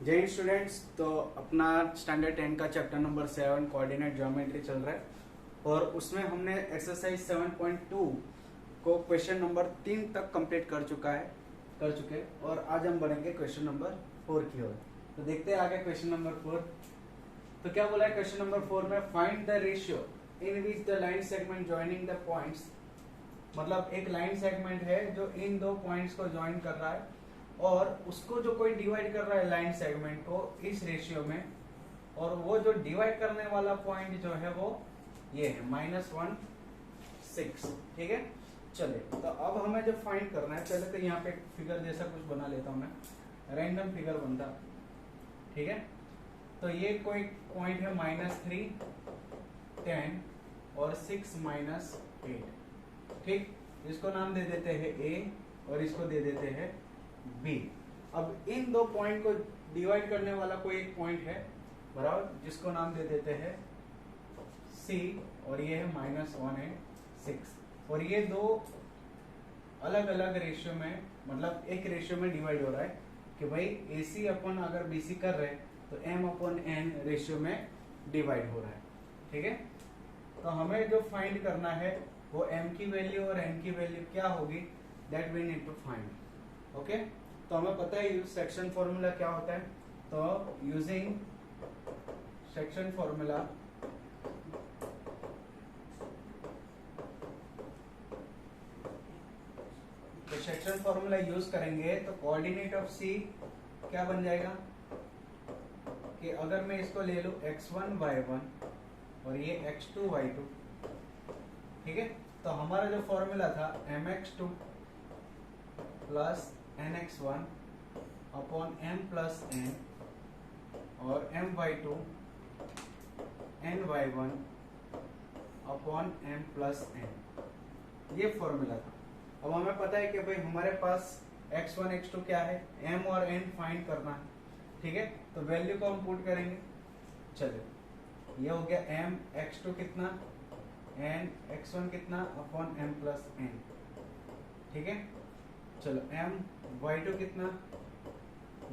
जय हिंद स्टूडेंट्स। तो अपना स्टैंडर्ड 10 का चैप्टर नंबर 7 कोऑर्डिनेट ज्योमेट्री चल रहा है और उसमें हमने एक्सरसाइज 7.2 को क्वेश्चन नंबर 3 तक कंप्लीट कर चुके और आज हम बढ़ेंगे क्वेश्चन नंबर 4 की ओर। तो देखते हैं आगे क्वेश्चन नंबर 4। तो क्या बोला है क्वेश्चन नंबर 4 में, find the ratio in which the line segment joining the points. मतलब एक लाइन सेगमेंट है जो इन दो पॉइंट्स को ज्वाइन कर रहा है और उसको जो कोई डिवाइड कर रहा है लाइन सेगमेंट को इस रेशियो में, और वो जो डिवाइड करने वाला पॉइंट जो है वो ये है -1,6। ठीक है, चले तो अब हमें जो फाइंड करना है, पहले तो यहाँ पे फिगर जैसा कुछ बना लेता हूं मैं, रैंडम फिगर बनता। ठीक है, तो ये कोई पॉइंट है -3, 10 और 6 -8। ठीक, इसको नाम दे देते हैं A और इसको दे देते हैं B। अब इन दो पॉइंट को डिवाइड करने वाला कोई एक पॉइंट है बराबर, जिसको नाम दे देते हैं C और ये है -1 है 6। और ये दो अलग अलग रेशियो में, मतलब एक रेशियो में डिवाइड हो रहा है कि भाई AC अपन अगर BC कर रहे हैं तो M/N रेशियो में डिवाइड हो रहा है। ठीक है, तो हमें जो फाइंड करना है वो M की वैल्यू और N की वैल्यू क्या होगी, that we need to find. Okay, तो हमें पता है सेक्शन फॉर्मूला क्या होता है। तो यूजिंग सेक्शन फॉर्मूला तो सेक्शन फॉर्मूला यूज करेंगे तो कोऑर्डिनेट ऑफ C क्या बन जाएगा कि अगर मैं इसको ले लूं x1 y1 और ये x2 y2। ठीक है, तो हमारा जो फॉर्मूला था mx2 plus nx1 upon m plus n और my2 ny1 upon m plus n, ये फॉर्मूला था। अब हमें पता है कि भाई हमारे पास x1 x2 क्या है, m और n फाइंड करना है। ठीक है, तो वैल्यू को हम पुट करेंगे। चलिए, ये हो गया m x2 कितना, n x1 कितना अपॉन m प्लस n। ठीक है, चलो m y2 कितना,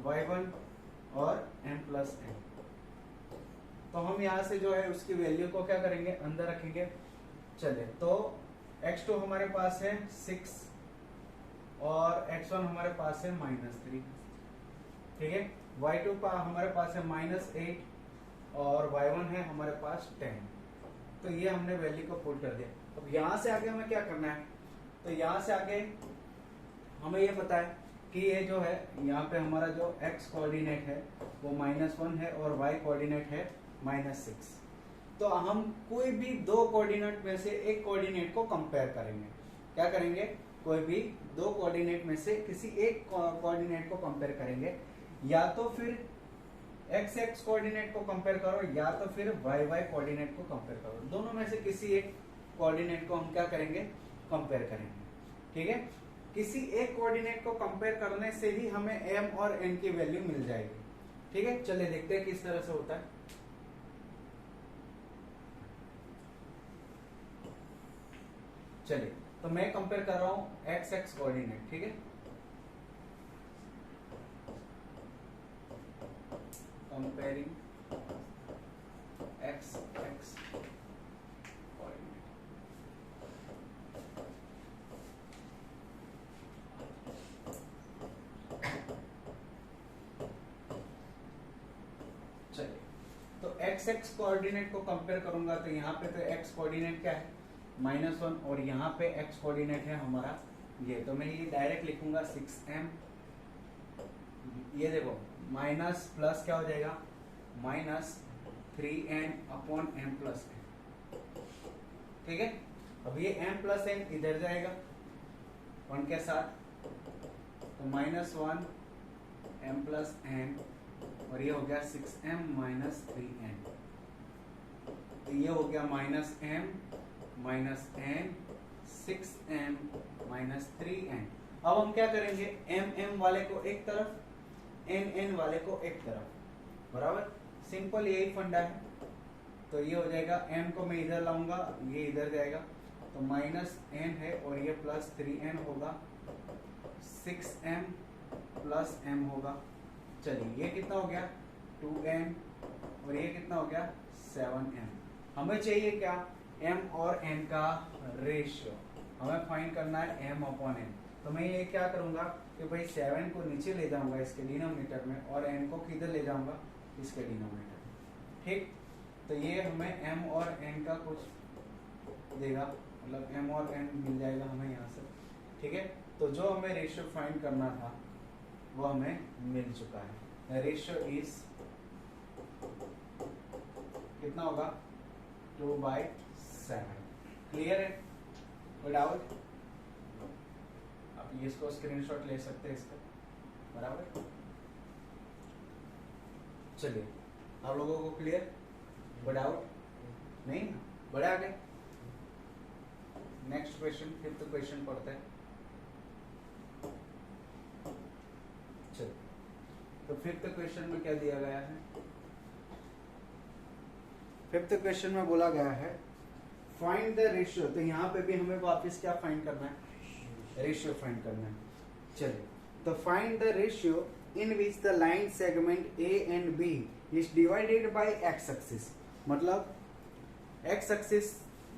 y1 और m प्लस n। तो हम यहाँ से जो है उसकी वैल्यू को क्या करेंगे, अंदर रखेंगे। चलिए, तो x2 हमारे पास है 6 और x1 हमारे पास है -3। ठीक है, y2 हमारे पास है -8 और y1 है हमारे पास 10। तो ये हमने वैल्यू को पुट कर दिया। अब यहाँ से आगे हमें क्या करना है, तो यहाँ से आगे हमें ये पता है कि ये जो है यहाँ पे हमारा जो x कोऑर्डिनेट है वो -1 है और y कोऑर्डिनेट है -6। तो हम कोई भी दो कोऑर्डिनेट में से एक कोऑर्डिनेट को कंपेयर करेंगे। क्या करेंगे, कोई भी दो कोऑर्डिनेट में से किसी एक कोऑर्डिनेट को कंपेयर करेंगे, या तो फिर x कोऑर्डिनेट को कंपेयर करो या तो फिर y कोऑर्डिनेट को कंपेयर करो। दोनों में से किसी एक कोऑर्डिनेट को हम क्या करेंगे, कंपेयर करेंगे। ठीक है, किसी एक कोऑर्डिनेट को कंपेयर करने से ही हमें m और n की वैल्यू मिल जाएगी। ठीक है, चलिए देखते हैं किस तरह से होता है। चलिए, तो मैं कंपेयर कर रहा हूं x कोऑर्डिनेट। ठीक है, कंपेयरिंग x कोऑर्डिनेट। चलिए, तो x कोऑर्डिनेट को कंपेयर करूंगा तो यहाँ पे तो x कोऑर्डिनेट क्या है, -1, और यहाँ पे x कोऑर्डिनेट है हमारा ये। तो मैं ये डायरेक्ट लिखूंगा 6m। ये देखो माइनस प्लस क्या हो जाएगा, -3n upon m plus n। ठीक है, अब ये m प्लस n इधर जाएगा 1 के साथ, तो -1 m प्लस n और ये हो गया 6m -3n। तो ये हो गया -m -n 6m -3n। अब हम क्या करेंगे, m वाले को एक तरफ, n वाले को एक तरफ, बराबर। सिंपल यही फंडा है। तो ये हो जाएगा, m को मैं इधर लाऊंगा, ये इधर जाएगा, तो -n है और ये +3n होगा, 6m + m होगा। चलिए ये कितना हो गया 2n और ये कितना हो गया 7m। हमें चाहिए क्या m और n का रेशियो, हमें फाइंड करना है m अपॉन n। तो मैं ये क्या करूंगा कि भाई 7 को नीचे ले जाऊंगा इसके डिनोमिनेटर में और n को किधर ले जाऊंगा इसके डिनोमिनेटर में। ठीक, तो ये हमें m और n का कुछ देगा, मतलब m और n मिल जाएगा हमें यहाँ से। ठीक है, तो जो हमें रेशियो फाइंड करना था वो हमें मिल चुका है। रेशियो इज कितना होगा 2/7। क्लियर है, कोई डाउट? आप इसको स्क्रीनशॉट ले सकते हैं इसका, बराबर। चलिए आप लोगों को क्लियर, कोई डाउट नहीं ना? बढ़े आगे, नेक्स्ट क्वेश्चन, फिफ्थ क्वेश्चन पढ़ते हैं। चलिए, तो फिफ्थ क्वेश्चन में क्या दिया गया है? फिफ्थ क्वेश्चन में बोला गया है फाइंड द रेशियो। तो यहाँ पे भी हमें वापस क्या फाइंड करना है? रेशियो फाइंड करना है। चलिए, तो find the ratio in which the line segment A and B is divided by X axis. मतलब एक्स एक्सिस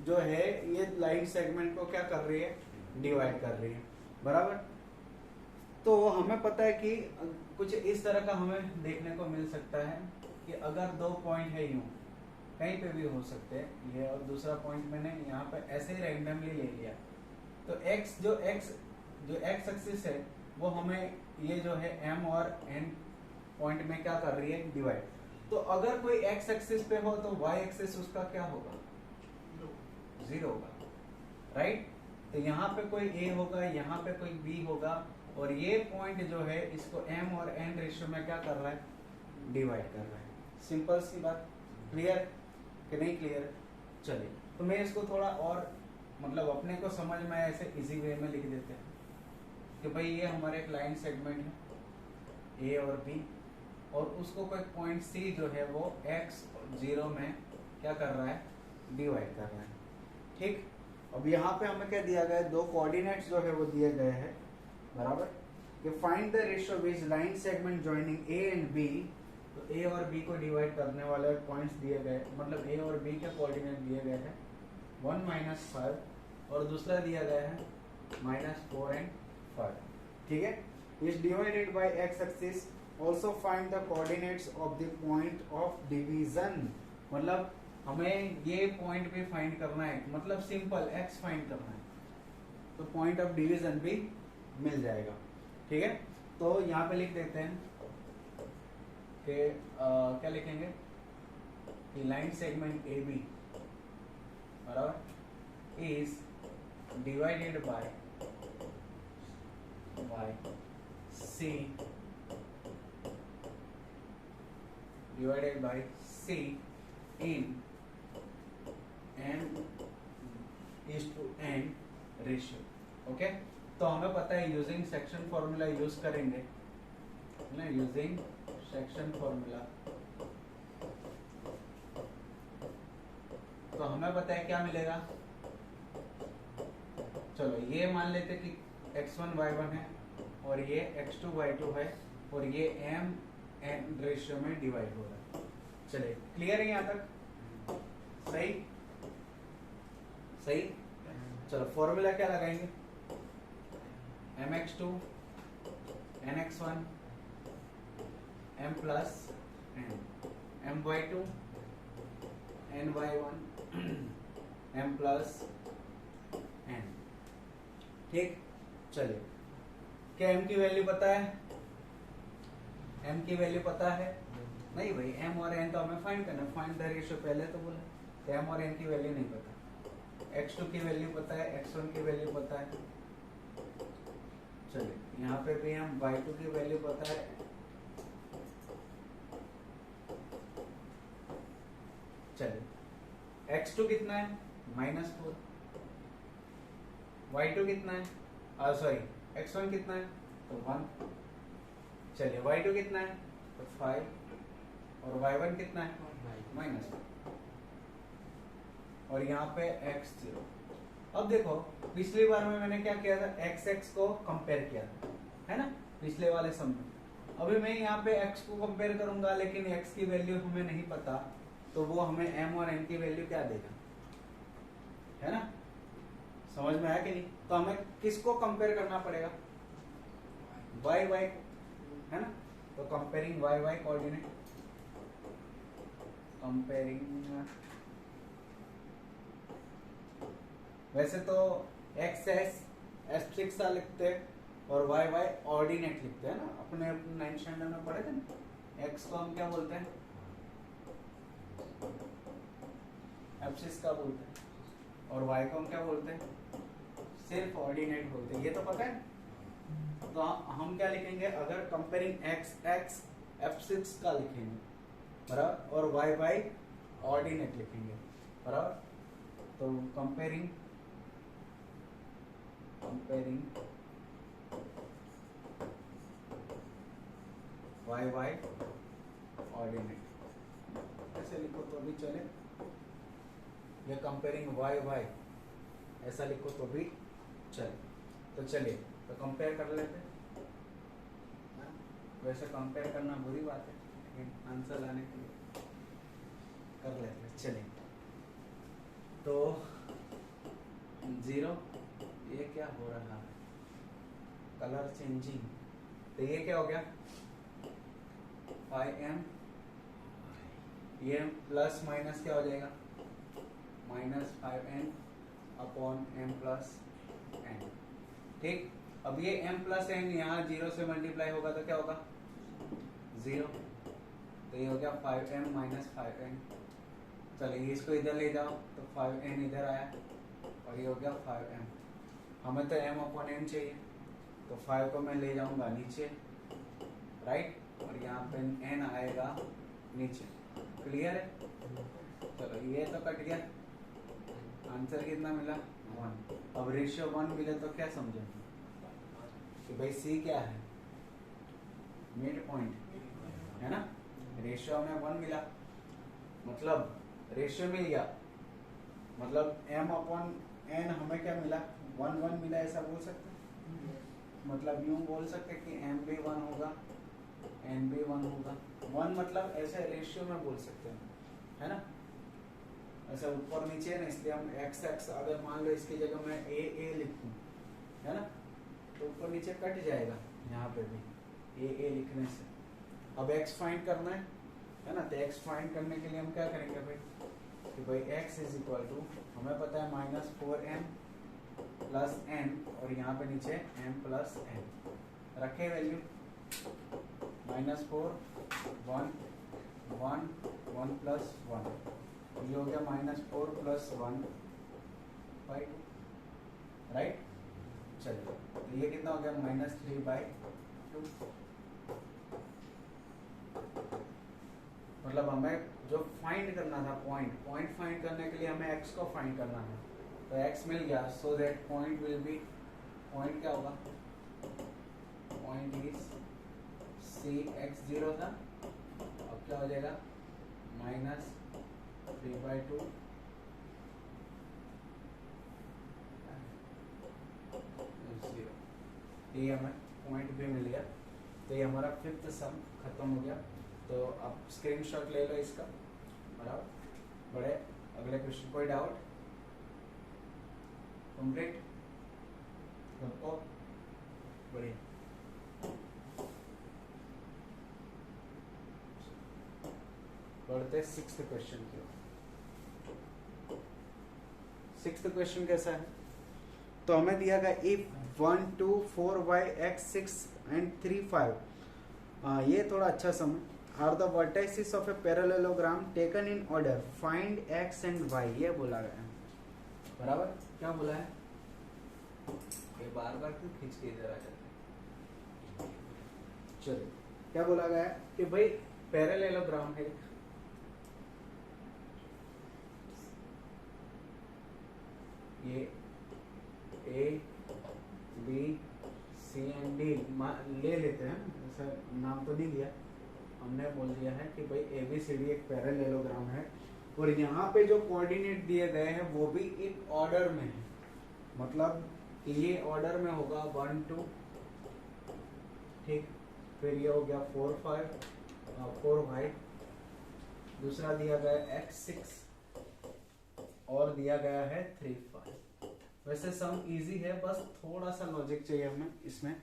जो है ये लाइन सेगमेंट को क्या कर रही है? डिवाइड कर रही है, बराबर। तो हमें पता है कि कुछ इस तरह का हमें देखने को मिल सकता है कि अगर दो पॉइंट है यूं, कहीं पे भी हो सकते हैं ये, और दूसरा पॉइंट मैंने यहाँ पे ऐसे ही रैंडमली ले लिया। तो जो एक्स एक्सिस है वो हमें ये जो है m और n पॉइंट में क्या कर रही है? डिवाइड। तो अगर कोई एक्स एक्सिस पे हो तो y एक्सिस उसका क्या होगा? 0 होगा, राइट। तो यहाँ पे कोई a होगा, यहाँ पे कोई b होगा, और ये पॉइंट जो है इसको m और n रेशियो में क्या कर रहा है? डिवाइड कर रहा है। सिंपल सी बात, क्लियर कि नहीं क्लियर? चलिए, तो मैं इसको थोड़ा और मतलब अपने को समझ में ऐसे इजी वे में लिख देते हैं कि भाई ये हमारे एक लाइन सेगमेंट है ए और बी, और उसको कोई पॉइंट सी जो है वो x 0 में क्या कर रहा है? डिवाइड कर रहा है। ठीक, अब यहाँ पे हमें क्या दिया गया है? दो कोऑर्डिनेट्स जो है वो दिए गए हैं, बराबर। कि find the ratio which line segment joining A and B. तो ए और बी को डिवाइड करने वाले पॉइंट्स दिए गए, मतलब ए और बी के कोऑर्डिनेट दिए गए हैं 1 - 5 और दूसरा दिया गया है -4 and 5। ठीक है, is divided by X axis. Also find the coordinates of the point of division. मतलब हमें ये पॉइंट भी फाइंड करना है, मतलब सिंपल एक्स फाइंड करना है, तो पॉइंट ऑफ डिवीजन भी मिल जाएगा। ठीक है, तो यहाँ पे लिख देते हैं कि क्या लिखेंगे कि लाइन सेगमेंट ए बी बराबर is divided by C divided by C in n is to n ratio। Okay, तो हमें पता है यूजिंग सेक्शन फॉर्मूला यूज करेंगे ना, यूजिंग सेक्शन फॉर्मूला। तो हमें पता है क्या मिलेगा। चलो ये मान लेते कि x1 y1 है और ये x2 y2 है और ये m n रेशियो में डिवाइड हो रहा है। चलिए, क्लियर है यहाँ तक? सही सही। चलो फॉर्मूला क्या लगाएंगे? mx2 nx1 m plus n my2 ny1 m plus n। ठीक, चलिए, क्या m की वैल्यू पता है? m की वैल्यू पता है? नहीं भाई, m और n तो हमें फाइंड करना है। फाइंड द रेशियो पहले तो बोला, तो m और n की वैल्यू नहीं पता। x2 की वैल्यू पता है, x1 की वैल्यू पता है। चलिए, यहाँ पे भी हम y2 की वैल्यू पता है। चलिए, x2 कितना है? -4। y2 कितना है? सॉरी, x1 कितना है? तो 1। चलिए, y2 कितना है? तो 5 और y1 कितना है? -1 और यहाँ पे x0। अब देखो, पिछली बार में मैंने क्या किया था? x को कंपेयर किया था, है ना, पिछले वाले सम में। अभी मैं यहाँ पे x को कंपेयर करूंगा, लेकिन x की वैल्यू हमें नहीं पता, तो वो हमें m और n की वैल्यू क्या देगा, है ना? समझ में आया कि नहीं? तो हमें किसको कंपेयर करना पड़ेगा, y y, है ना? तो comparing y y coordinate, comparing, वैसे तो x f6 सा लिखते हैं और y y ऑर्डिनेट लिखते हैं ना, अपने 9th स्टैंडर्ड में पढ़े थे ना। x को हम क्या बोलते हैं, f6 का बोलते हैं, और y को हम क्या बोलते हैं, सिर्फ ऑर्डिनेट बोलते हैं, ये तो पता है। तो हम क्या लिखेंगे, अगर कंपेयरिंग x f6 का लिखेंगे बराबर, और y y ऑर्डिनेट लिखेंगे बराबर, तो कंपेयरिंग y y ऑर्डिनेट, ऐसे लिखो तो भी चले, या कंपेयरिंग y y ऐसा लिखो तो भी चले। तो चलिए तो कंपेयर कर लेते हैं। वैसे कंपेयर करना बुरी बात है, लेकिन आंसर लाने के लिए कर लेते हैं। चलिए तो 0, ये क्या हो रहा है, कलर चेंजिंग, तो ये क्या हो गया 5m, ये प्लस माइनस क्या हो जाएगा, -5n upon m plus n। ठीक, अब ये m प्लस n यहाँ 0 से मल्टीप्लाई होगा तो क्या होगा 0, तो ये हो गया 5m माइनस 5n। चलिए इसको इधर ले जाओ तो 5n इधर आया और ये हो गया 5m। हमें तो m अपॉन n चाहिए, तो 5 को मैं ले जाऊंगा नीचे, राइट, और यहाँ पे n आएगा नीचे। क्लियर है? चलो ये तो कट गया, आंसर कितना मिला 1। अब रेशियो 1 मिले तो क्या समझेंगे कि भाई C क्या है, मिड पॉइंट, है ना? रेशियो में 1 मिला, मतलब रेशियो मिल गया, मतलब m अपॉन n हमें क्या मिला 1 मिला, ऐसा बोल सकते हैं। मतलब यूं बोल सकते कि m भी 1 होगा, n भी 1 होगा। 1 मतलब ऐसे रेशियो में बोल सकते हैं, है ना? ऐसा ऊपर नीचे है ना, इसलिए हम x अगर मान लो इसकी जगह मैं a लिखूं, है ना, तो ऊपर नीचे कट जाएगा यहाँ पे भी a लिखने से। अब x फाइंड करना है ना, तो x फाइंड करने के लिए हम क्या करेंगे भाई कि भाई x इज इक्वल टू, हमें पता है -4m प्लस n, और यहाँ पे नीचे m प्लस n रखे वैल्यू, -4 1 1 1 प्लस 1, ये हो गया -4 प्लस 1 5, राइट। चलिए तो ये कितना हो गया -3/2। मतलब हमें जो फाइंड करना था पॉइंट फाइंड करने के लिए हमें x को फाइंड करना है, तो x मिल गया, so that point will be, point क्या होगा, पॉइंट इज C, x 0 था, अब क्या हो जाएगा -3/2 0। ये हमें पॉइंट भी मिल गया, तो ये हमारा 5th सम खत्म हो गया। तो आप स्क्रीनशॉट ले लो इसका, बराबर, बड़े अगले क्वेश्चन, कोई डाउट? कंप्लीट, सबको बढ़िया। बढ़ते 6th क्वेश्चन की ओर। 6th क्वेश्चन कैसा है, तो हमें दिया गया if 1 2 4 y x 6 and 3 5, ये थोड़ा अच्छा sum are the vertices of a parallelogram taken in order, find x and y, ये बोला गया है, बराबर। क्या बोला है, ये बार बार क्यों खींच के इधर आ जाते हैं। चलो क्या बोला गया है कि भाई पैरेललोग्राम है, ये A B C and D ले लेते हैं, ऐसा नाम तो नहीं लिया, हमने बोल दिया है कि भाई ABCD एक पैरेललोग्राम है, और यहाँ पे जो कोऑर्डिनेट दिए गए हैं वो भी एक ऑर्डर में है, मतलब ये ऑर्डर में होगा 1 2, ठीक, फिर ये हो गया 4y, दूसरा दिया गया x6 और दिया गया है 3y। वैसे सम इजी है, बस थोड़ा सा लॉजिक चाहिए हमें इसमें,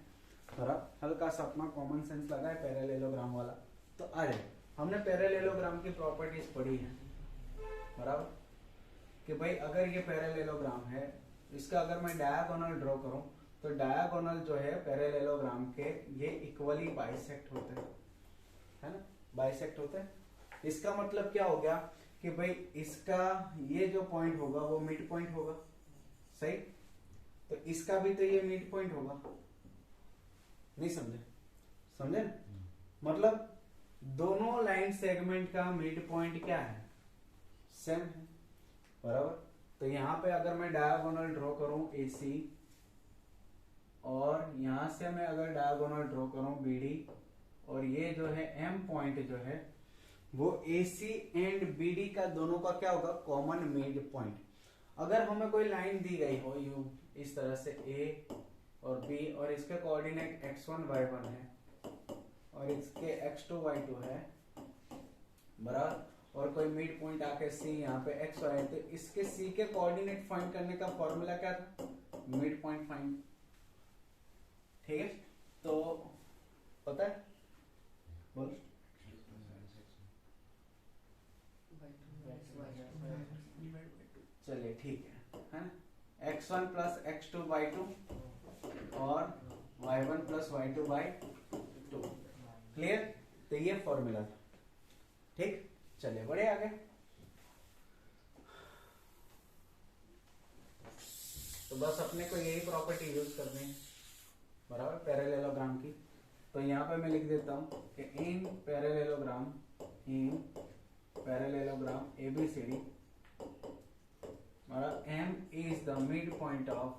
थोड़ा हल्का सा अपना कॉमन सेंस लगा है पैरेललोग्राम वाला। तो अरे हमने पैरेललोग्राम की प्रॉपर्टीज पढ़ी है बराबर, कि भाई अगर ये पैरेललोग्राम है, इसका अगर मैं डायगोनल ड्रॉ करूं तो डायगोनल जो है पैरेललोग्राम के ये इक्वली बाइसेक्ट होते हैं, है ना, बाइसेक्ट होते हैं। इसका मतलब क्या हो गया कि भाई इसका ये जो पॉइंट होगा वो मिड पॉइंट होगा, सही, तो इसका भी तो ये मिड पॉइंट होगा, नहीं समझे? समझे ना? मतलब दोनों लाइन सेगमेंट का मिड पॉइंट क्या है, सेम है बराबर। तो यहां पे अगर मैं डायगोनल ड्रॉ करूं AC और यहां से मैं अगर डायगोनल ड्रॉ करूं BD, और ये जो है M पॉइंट जो है वो AC एंड BD का दोनों का क्या होगा, कॉमन मिड पॉइंट। अगर हमें कोई लाइन दी गई हो यू इस तरह से A और B और इसके कोऑर्डिनेट x1 y1 है और इसके x2 y2 है बराबर, और कोई मिड पॉइंट आके C यहाँ पे x y है, तो इसके C के कोऑर्डिनेट फाइंड करने का फॉर्मूला क्या था, मिड पॉइंट फाइंड, ठीक है। तो पता है, बोल, चलिए ठीक है ना, x1 प्लस x2 y2 और y1 plus y2 y2, clear. तो ये फॉर्मूला था, ठीक। चलिए बढ़े आगे। तो बस अपने को यही प्रॉपर्टी यूज करनी है बराबर पैरेललोग्राम की। तो यहाँ पे मैं लिख देता हूं कि इन parallelogram ABCD M is the midpoint of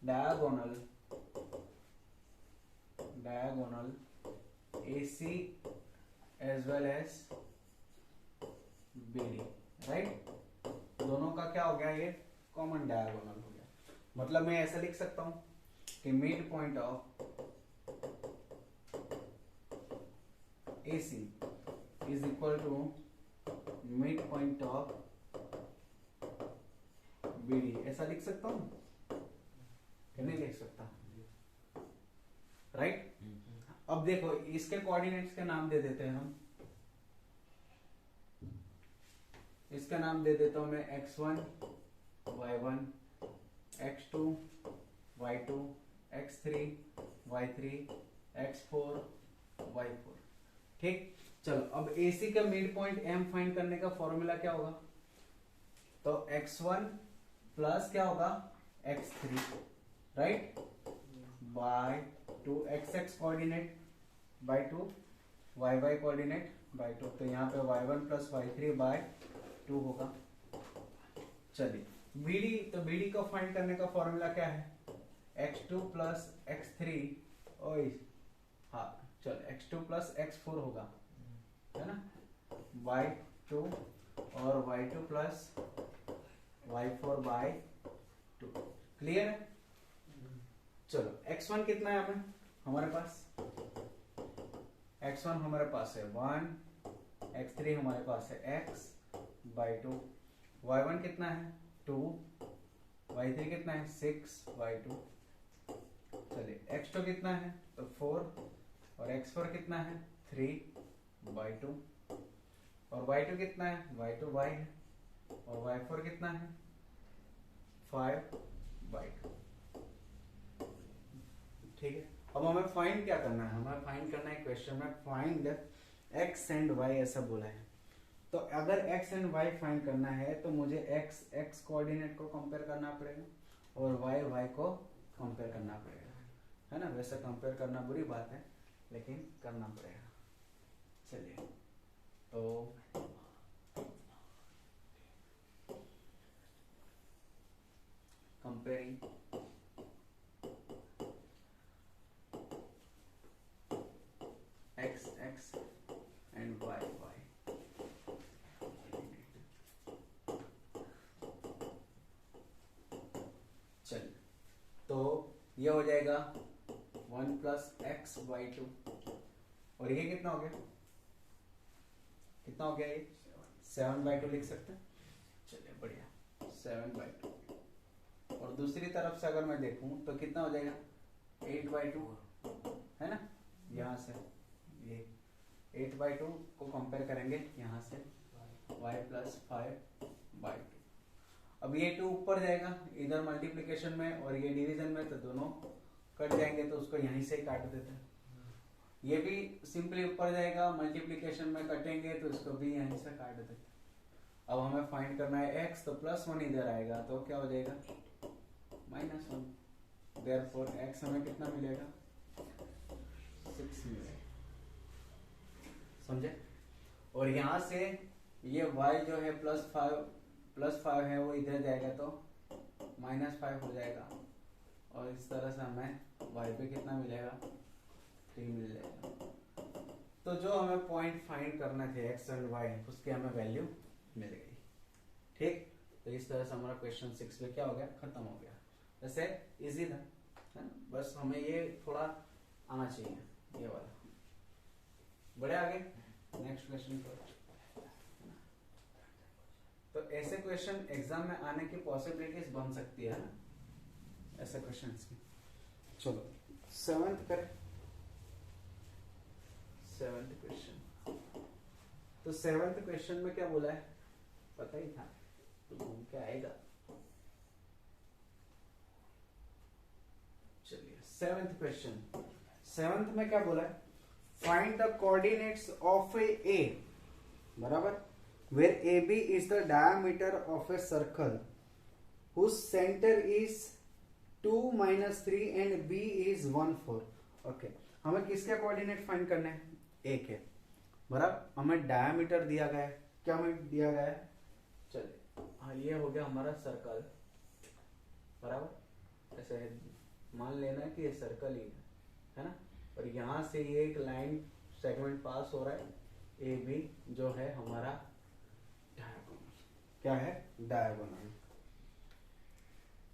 diagonal AC as well as BD, right. दोनों का क्या हो गया, ये कॉमन डायगोनल हो गया। मतलब मैं ऐसा लिख सकता हूं कि mid point of AC is equal to mid point of BD, ऐसा लिख सकता हूं कि नहीं लिख सकता, राइट। अब देखो इसके कोऑर्डिनेट्स के नाम दे देते हैं हम, इसका नाम दे देता हूं मैं x1 y1, x2 y2, x3 y3, x4 y4, ठीक। चलो अब AC का मिड पॉइंट M फाइंड करने का फॉर्मूला क्या होगा, तो x1 प्लस क्या होगा x3, right, by 2 x coordinate by 2 y coordinate by 2, तो यहाँ पे y1 प्लस y3 बाय 2 होगा। चलिए BD, तो BD को फाइंड करने का फॉर्मूला क्या है, x2 प्लस x3, ओए हाँ चलो x2 प्लस x4 होगा, है ना, y2 और y2 plus y4 bye 2, clear है। चलो x1 कितना है हमें, हमारे पास x1 हमारे पास है 1, x3 हमारे पास है x बाय 2, y1 कितना है 2, y3 कितना है 6 बाय 2, चलिए x2 कितना है तो 4 और x4 कितना है 3 बाय 2, और y2 कितना है y2 y है, और y4 कितना है 5 बाय 2, ठीक है। अब हमें फाइंड क्या करना है, हमें फाइंड करना है क्वेश्चन में फाइंड x एंड y ऐसा बोला है। तो अगर x एंड y फाइंड करना है तो मुझे x कोऑर्डिनेट को कंपेयर करना पड़ेगा और y को कंपेयर करना पड़ेगा, है ना। वैसे कंपेयर करना बुरी बात है लेकिन करना पड़ेगा। चलिए तो कंपेयरिंग x एंड y। चलिए तो ये हो जाएगा 1 प्लस एक्स बाई 2, और ये कितना हो गया, कितना हो गया, ये 7/2 लिख सकते हैं। चलिए बढ़िया, 7/2। और दूसरी तरफ से अगर मैं देखूं तो कितना हो जाएगा, 8/2 है ना। यहाँ से ये 8/2 को कंपेयर करेंगे यहाँ से y प्लस 5/2। अब ये 2 ऊपर जाएगा इधर मल्टीप्लिकेशन में और ये डिवीजन में, तो दोनों कट जाएंगे, तो उसको यहीं से ही काट देते हैं। ये भी सिंपली ऊपर जाएगा मल्टीप्लिकेशन में, कटेंगे तो इसको भी यहीं से काट देते हैं। अब हमें फाइंड करना है x, तो +1 इधर आएगा तो क्या हो जाएगा, -1। देयरफॉर x हमें कितना मिलेगा, 6 मिलेगा। समझे। और यहाँ से ये y जो है +5 है वो इधर जाएगा तो -5 हो जाएगा, और इस तरह से हमें y पे कितना मिलेगा, 3 मिल जाएगा। तो जो हमें पॉइंट फाइंड करना थे x एंड y, उसकी हमें वैल्यू मिल गई। ठीक, तो इस तरह से हमारा क्वेश्चन 6 पे क्या हो गया, खत्म हो गया। वैसे इजी था, है ना, बस हमें ये थोड़ा आना चाहिए, ये वाला। बढ़े आगे नेक्स्ट क्वेश्चन पर। तो ऐसे क्वेश्चन एग्जाम में आने की पॉसिबिलिटीज बन सकती है ना, ऐसे क्वेश्चंस की। चलो 7th करें, 7th क्वेश्चन। तो 7th क्वेश्चन में क्या बोला है, पता ही था, तो घूम के आएगा। चलिए 7th क्वेश्चन, 7th में क्या बोला है, फाइंड द कोऑर्डिनेट्स ऑफ ए, बराबर, where AB is the diameter of a circle whose center is 2 - 3 and B is 1 4। Okay, हमें किसके कोऑर्डिनेट फाइंड करने हैं, ए के, बराबर। हमें डायमीटर दिया गया है, क्या हमें दिया गया है, चलिए हाँ ये हो गया हमारा सर्कल, बराबर। ऐसे मान लेना कि ये सर्कल ही है ना, और यहाँ से ये एक लाइन सेगमेंट पास हो रहा है, ए बी जो है हमारा डायगोनल, क्या है, डायगोनल।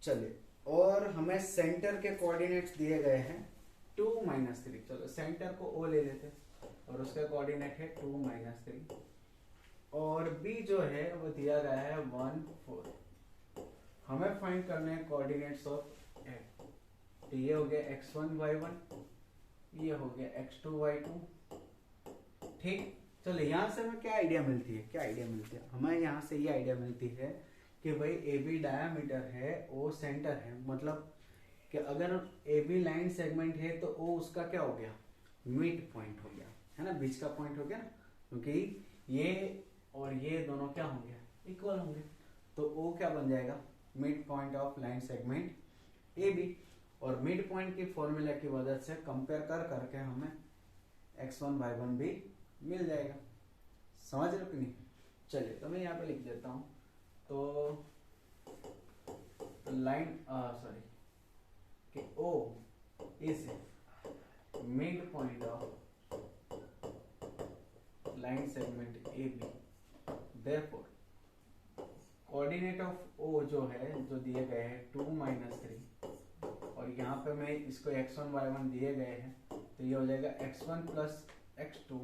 चलिए, और हमें सेंटर के कोऑर्डिनेट्स दिए गए हैं 2 - 3। चलो सेंटर को ओ ले लेते हैं, और उसका कोऑर्डिनेट है 2 - 3, और बी जो है वो दिया गया है 1 4। हमें फाइंड करने हैं कोऑर्डिनेट्स ऑफ ए। तो ये हो गया x1 y1, ये हो गया x2 y2। ठीक, चलो यहाँ से हमें क्या आइडिया मिलती है, क्या आइडिया मिलती है हमें, यहाँ से ये आइडिया मिलती है कि भाई ए बी डायमीटर है, ओ सेंटर है, मतलब कि अगर ए बी लाइन सेगमेंट है तो ओ उसका क्या हो गया, मिड पॉइंट हो गया, है ना, बीच का पॉइंट हो गया ना, क्योंकि ये और ये दोनों क्या होंगे, इक्वल होंगे, तो ओ क्या बन जाएगा, mid point of line segment A B. और मिड पॉइंट की फॉर्मूला की मदद से कंपेयर कर करके हमें x1 y1 भी मिल जाएगा। समझ रहे हो कि नहीं। चलिए तो मैं यहाँ पे लिख देता हूँ, तो लाइन सॉरी कि O is mid point of line segment A B, therefore coordinate of O जो है, जो दिए गए हैं 2 - 3, और यहाँ पे मैं इसको x1 y1 दिए गए हैं, तो ये हो जाएगा x1 + x2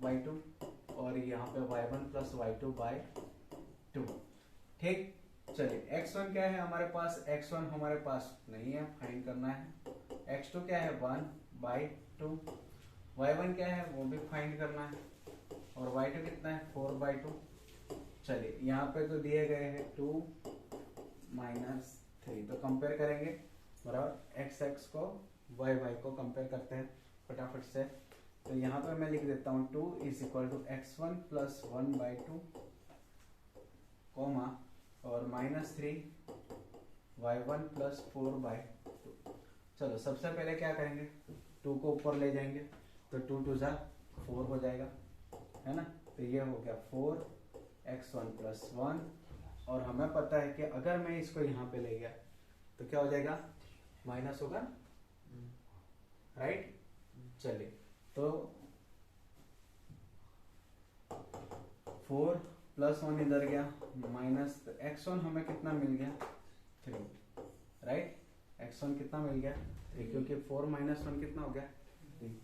y2, और यहाँ पे y1 + y2/2। ठीक, चलिए x1 क्या है हमारे पास, x1 हमारे पास नहीं है, फाइंड करना है। x2 क्या है 1/2, y1 क्या है वो भी फाइंड करना है, और y2 कितना है 4/2। चलिए यहाँ पे तो दिए गए हैं 2 - 3, तो कंपेयर करेंगे, बराबर, x को y को कंपेयर करते हैं फटाफट से। तो यहाँ पर मैं लिख देता हूँ 2 = x1 + 1/2, कोमा, और -3 y1 + 4/2। चलो सबसे पहले क्या करेंगे, 2 को ऊपर ले जाएंगे, तो 2 2 जा 4 हो जाएगा, है ना। तो ये हो गया 4x1 + 1, और हमें पता है कि अगर मैं इसको यहाँ पे ले गया तो क्या हो जाएगा, माइनस होगा, राइट। चलिए तो 4 + 1 इधर गया, माइनस x1 हमें कितना मिल गया 3, राइट। x1 कितना मिल गया 3, क्योंकि 4 माइनस 1 कितना हो गया 3।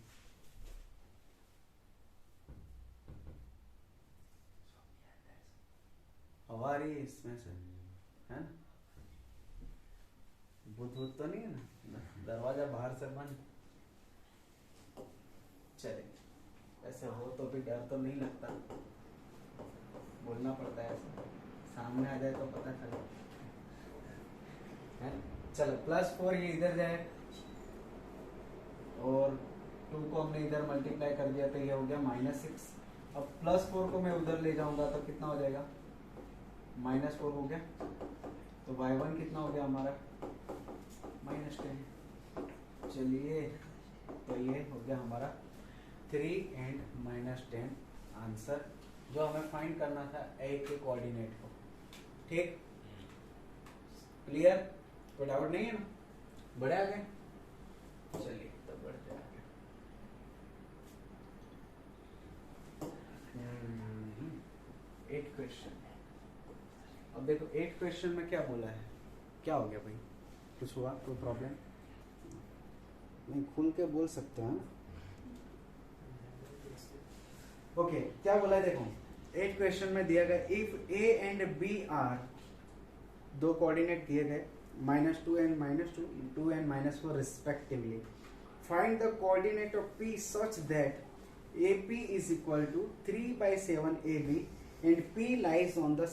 हवा आ रही है इसमें से, है ना? भूत भूत तो नहीं है ना? दरवाजा बाहर से बंद। चले, ऐसे हो तो भी डर तो नहीं लगता, बोलना पड़ता है ऐसा, सामने आ जाए तो पता चले, है? चलो +4 ये इधर जाए और 2 को हमने इधर मल्टीप्लाई कर दिया तो ये हो गया -6। अब +4 को मैं उधर ले जाऊंगा तो कितना हो जाएगा -4 हो गया, तो y1 कितना हो गया हमारा -10। चलिए तो ये हो गया हमारा 3 एंड -10 आंसर, जो हमें फाइंड करना था ए के कोऑर्डिनेट को। ठीक, क्लियर? कोई डाउट नहीं है ना? बढ़े आगे? चलिए तो बढ़ते आगे। 8 क्वेश्चन। अब देखो 8 क्वेश्चन में क्या बोला है, क्या हो गया भाई? कुछ हुआ? कोई प्रॉब्लम? नहीं, खुल के बोल सकते हैं ना? ओके, क्या बोला है देखो 8 क्वेश्चन में दिया गया, if A and B are, दो कोऑर्डिनेट दिए गए -2 and -2, 2 and -4 respectively, find the coordinate of P such that AP is equal to 3/7 AB and P lies on the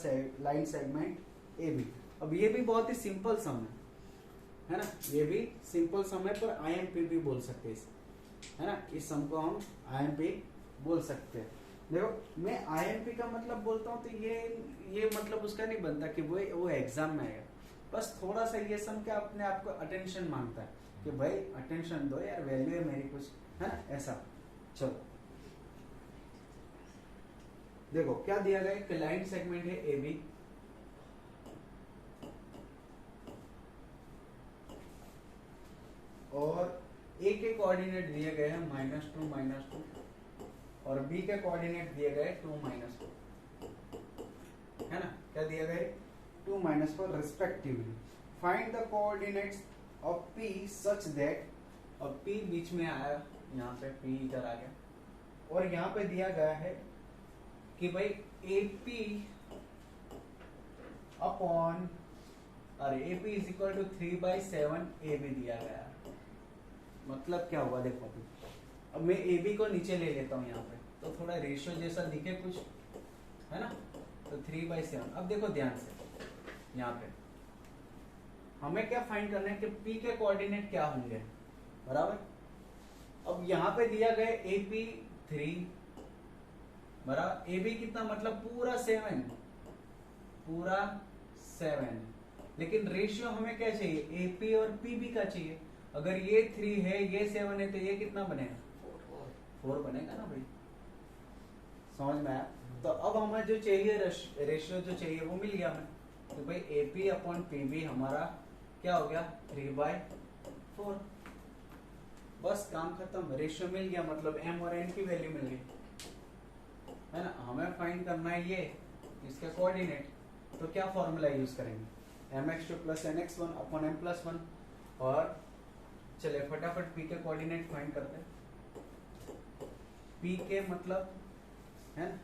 line segment AB। अब ये भी बहुत ही सिंपल सम है ना? ये भी सिंपल सम है, पर IMP भी बोल सकते हैं इसे, है ना? इस सम को हम IMP बोल सकते हैं। देखो मैं IMP का मतलब बोलता हूँ तो ये मतलब उसका नहीं बनता कि वो एग्जाम में आएगा, बस थोड़ा सा ये सम क्या अपने आप को अटेंशन मांगता है कि भाई अटेंशन दो यार, वैल्यू है मेरी कुछ, है ना? ऐसा। चलो देखो क्या दिया गया, एक लाइन सेगमेंट है AB, और A के कोऑर्डिनेट दिए गए हैं -2 -2, और B के कोऑर्डिनेट दिए गए 2 -4, है ना? क्या दिया गए 2 -4 respectively. Find the coordinates of P such that, अब P बीच में आया, यहाँ पे P इधर आ गया, और यहाँ पे दिया गया है कि भाई AP अपॉन, अरे AP is equal to 3/7 AB दिया गया। मतलब क्या हुआ देखो, अभी अब मैं AB को नीचे ले लेता हूँ यहाँ पे, तो थोड़ा रेशियो जैसा दिखे कुछ, है ना? तो 3/7। अब देखो ध्यान से, यहाँ पे हमें क्या फाइंड करना है कि P के कोऑर्डिनेट क्या होंगे, बराबर? अब यहाँ पे दिया गया AP 3 बराबर AB कितना, मतलब पूरा 7, पूरा 7, लेकिन रेशियो हमें क्या चाहिए, AP और PB का चाहिए। अगर ये 3 है, ये 7 है, तो ये कितना बनेगा 4 बनेगा ना भाई, समझ में आया? तो अब हमें जो चाहिए रेशियो जो चाहिए वो मिल गया हमें, तो भाई AP अपॉन PB हमारा क्या हो गया 3/4। बस काम खत्म, रेशियो मिल गया, मतलब M और N की वैल्यू मिल गई, है ना? हमें फाइंड करना है ये इसके कोऑर्डिनेट, तो क्या फॉर्मूला यूज करेंगे, mx2 + nx1 अपॉन m+1। और चले फटाफट P के कोऑर्डिनेट फाइंड करते हैं। P के मतलब है ना,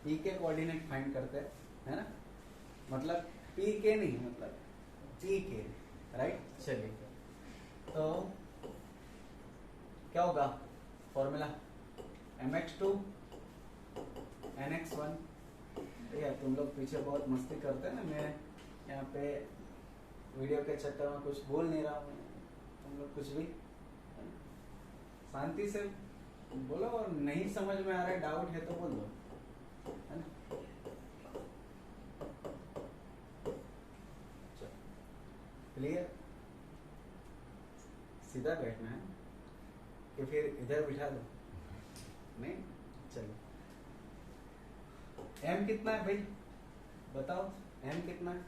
P के कोऑर्डिनेट फाइंड करते हैं, है ना? मतलब P के नहीं, मतलब P के, राइट? चलिए तो क्या होगा फॉर्मूला, mx2 nx1। यार तुम लोग पीछे बहुत मस्ती करते हैं ना, मैं यहाँ पे वीडियो के चक्कर में कुछ बोल नहीं रहा हूँ, तुम लोग कुछ भी शांति से बोलो, और नहीं समझ में आ रहा है, डाउट है तो बोल दो, है ना? क्लियर? सीधा बैठना है कि फिर इधर बिठा दो? नहीं, चलो M कितना है भाई बताओ, M कितना है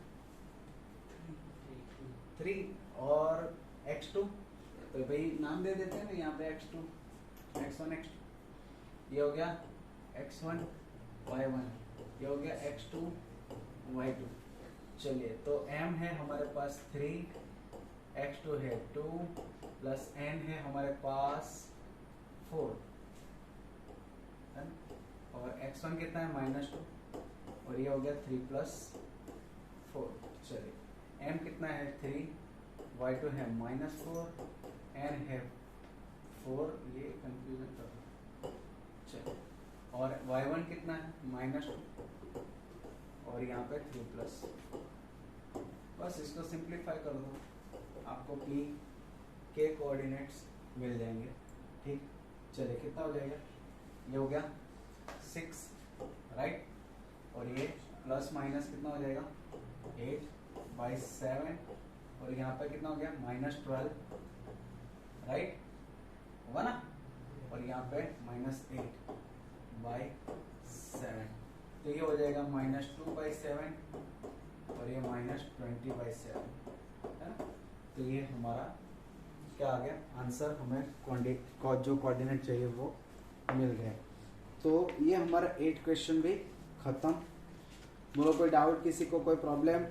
3, और x2 तो भाई नाम दे देते हैं ना यहाँ पे, x2 x1 x2, ये हो गया x1 y1, ये हो गया x2 y2। चलिए तो m है हमारे पास 3, x2 है 2 प्लस n है हमारे पास 4 है ना? और x1 कितना है -2 और ये हो गया 3 प्लस 4। चलिए m कितना है 3, y2 है -4, n है 4, ये कंफ्यूजन कर रहा है। चलिए और y1 कितना है -2 और यहाँ पे 3 प्लस, बस इसको सिंप्लीफाई कर दो, आपको p के कोऑर्डिनेट्स मिल जाएंगे। ठीक, चलिए कितना हो जाएगा, ये हो गया 6 राइट, और ये प्लस माइनस कितना हो जाएगा 8/7 और यहाँ पे कितना हो गया -12 राइट, होगा ना, और यहाँ पे -8/7, तो ये हो जाएगा -2/7 और ये -20/7 है ना। तो ये हमारा क्या आ गया आंसर, हमें जो कोऑर्डिनेट चाहिए वो मिल गया। तो ये हमारा 8 क्वेश्चन भी खत्म। बोलो कोई डाउट, किसी को कोई प्रॉब्लम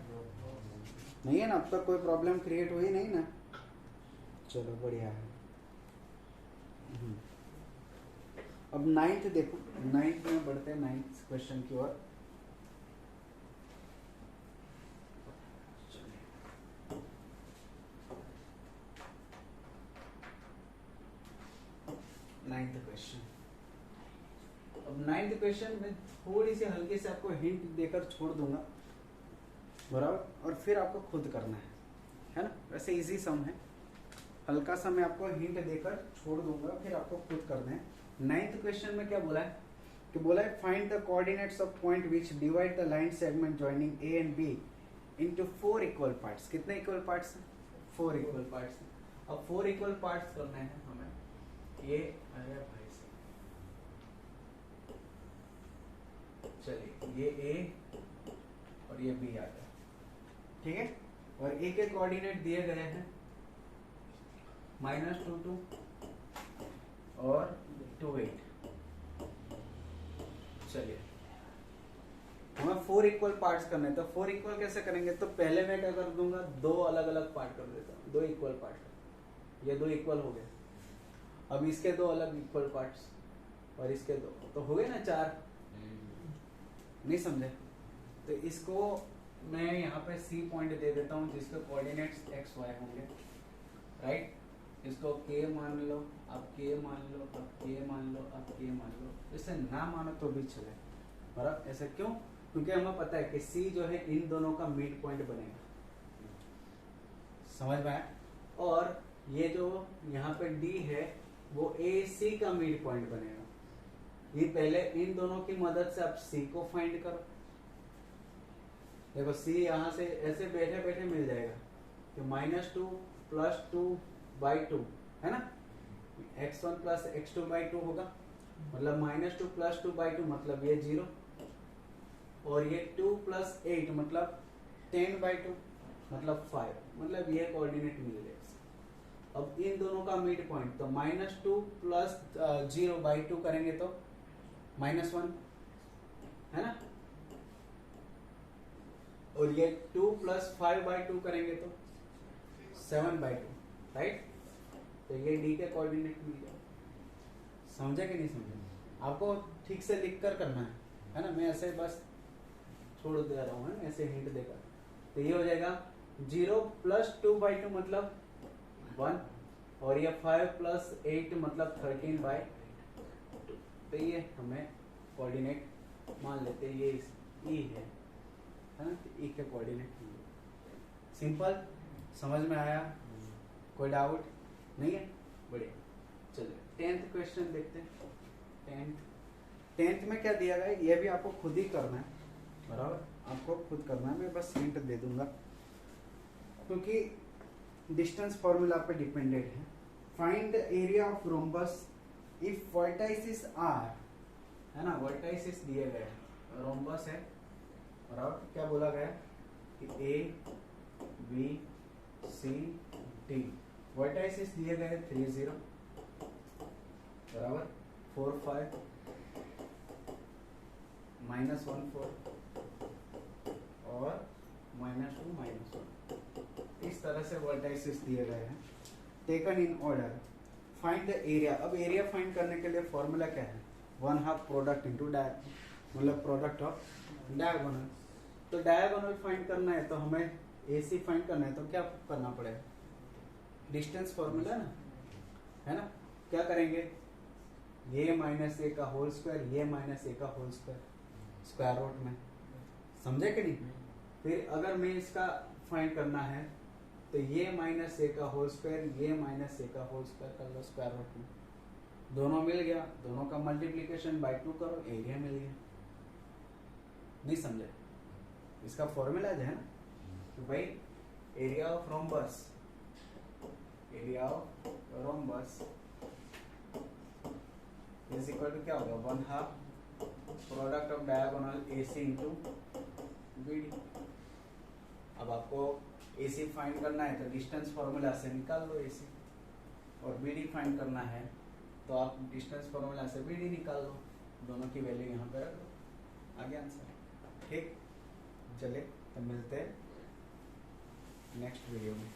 नहीं है ना, अब तक कोई प्रॉब्लम क्रिएट हुई नहीं ना, चलो बढ़िया है। अब 9th देखो, 9th में बढ़ते हैं 9th क्वेश्चन की ओर। अब 9th क्वेश्चन में थोड़ी सी हल्की से आपको हिंट देकर छोड़ दूंगा, बराबर, और फिर आपको खुद करना है ना। वैसे इजी सम है, हल्का सा मैं आपको हिंट देकर छोड़ दूंगा, फिर आपको खुद करना है। 9th क्वेश्चन में क्या बोला है कि बोला है find the coordinates of point which divide the line segment joining A and B into 4 equal parts. कितने इक्वल पार्ट्स हैं, 4 इक्वल पार्ट्स हैं। अब 4 इक्वल पार्ट्स करने हैं हमें। ये अरे भाई चलिए, ये ए और ये बी आ गया, ठीक है, और ए के कोऑर्डिनेट दिए गए हैं -2 और 2 8। चलिए हमें 4 इक्वल पार्ट्स करने हैं, तो 4 इक्वल कैसे करेंगे, तो पहले मैं क्या कर दूंगा, 2 अलग अलग पार्ट कर देता हूँ, 2 इक्वल पार्ट, ये 2 इक्वल हो गए। अब इसके 2 अलग इक्वल पार्ट्स और इसके 2, तो हो गए ना 4, नहीं समझे, तो इसको मैं यहाँ पे C पॉइंट दे देता हूँ जिसके कोऑर्डिनेट्स x y होंगे राइट। इसको K मान लो, अब K मान लो, अब K मान लो, अब K मान लो, इसे ना मानो तो भी चले, बराबर। ऐसे क्यों, क्योंकि हमें पता है कि C जो है इन दोनों का मिड पॉइंट बनेगा, समझ में आया। और ये जो यहाँ पे D है वो AC का मिड पॉइंट बनेगा। ये पहले इन दोनों की मदद से आप C को फाइंड करो। देखो C यहाँ से ऐसे बैठे बैठे मिल जाएगा कि -2 + 2/2 है ना, x1 + x2/2 होगा, मतलब -2 + 2/2 मतलब ये 0, और ये 2 + 8 मतलब 10/2 मतलब 5, मतलब ये कोऑर्डिनेट मिल गया। अब इन दोनों का मिड पॉइंट, तो -2 + 0/2 करेंगे तो -1 है ना, और ये 2 + 5/2 करेंगे तो 7/2 राइट। तो ये D के कोऑर्डिनेट मिल गया। समझे कि नहीं समझे, आपको ठीक से लिख कर करना है ना, मैं ऐसे बस छोड़ दे रहा हूँ ऐसे हिंट देकर। तो ये हो जाएगा 0 + 2/2 मतलब 1, और ये 5 + 8 मतलब 13/2। तो ये हमें कोऑर्डिनेट मान लेते हैं, ये E है ना, E के कोऑर्डिनेट। सिंपल, समझ में आया, कोई डाउट नहीं है, बढ़िया। चलिए 10th क्वेश्चन देखते हैं। 10th में क्या दिया गया है, ये भी आपको खुद ही करना है, बराबर, आपको खुद करना है, मैं बस हिंट दे दूंगा क्योंकि डिस्टेंस फॉर्मूला पे डिपेंडेंट है। Find the area of rhombus if vertices are, है ना, वर्टाइसिस दिए गए हैं, रोम्बस है, बराबर, क्या बोला गया कि A B C D, vertices दिए गए 3 0 बराबर 4 5 -1 4 और -2 -1 इस तरह से वर्टाइसेस दिए गए हैं taken in order. Find the area. अब एरिया फाइंड करने के लिए फॉर्मूला क्या है, 1/2 प्रोडक्ट इंटू मतलब प्रोडक्ट ऑफ डायगोनल। तो डायगोनल फाइंड करना है तो हमें AC फाइंड करना है तो क्या करना पड़ेगा, डिस्टेंस फॉर्मूला ना, है ना। क्या करेंगे, ये -a का होल स्क्वायर, ये -a का होल स्क्वायर स्क्वायर रूट में, समझे कि नहीं। फिर अगर मैं इसका फाइंड करना है तो ये -a का होल स्क्वायर, ये -a का होल स्क्वायर कर लो स्क्वायर रूट में, दोनों मिल गया, दोनों का मल्टीप्लिकेशन बाय 2 करो, एरिया मिल गया। नहीं समझे, इसका फॉर्मूला जो है ना तो भाई area of rhombus, area of rhombus is equal to क्या होगा, 1/2 product of diagonal AC into BD। अब आपको AC फाइंड करना है तो डिस्टेंस फॉर्मूला से निकाल लो AC, और BD फाइंड करना है तो आप डिस्टेंस फॉर्मूला से BD निकाल लो, दोनों की वैल्यू यहाँ पे रख लो, आगे आंसर। ठीक, चले तो मिलते हैं नेक्स्ट वीडियो में।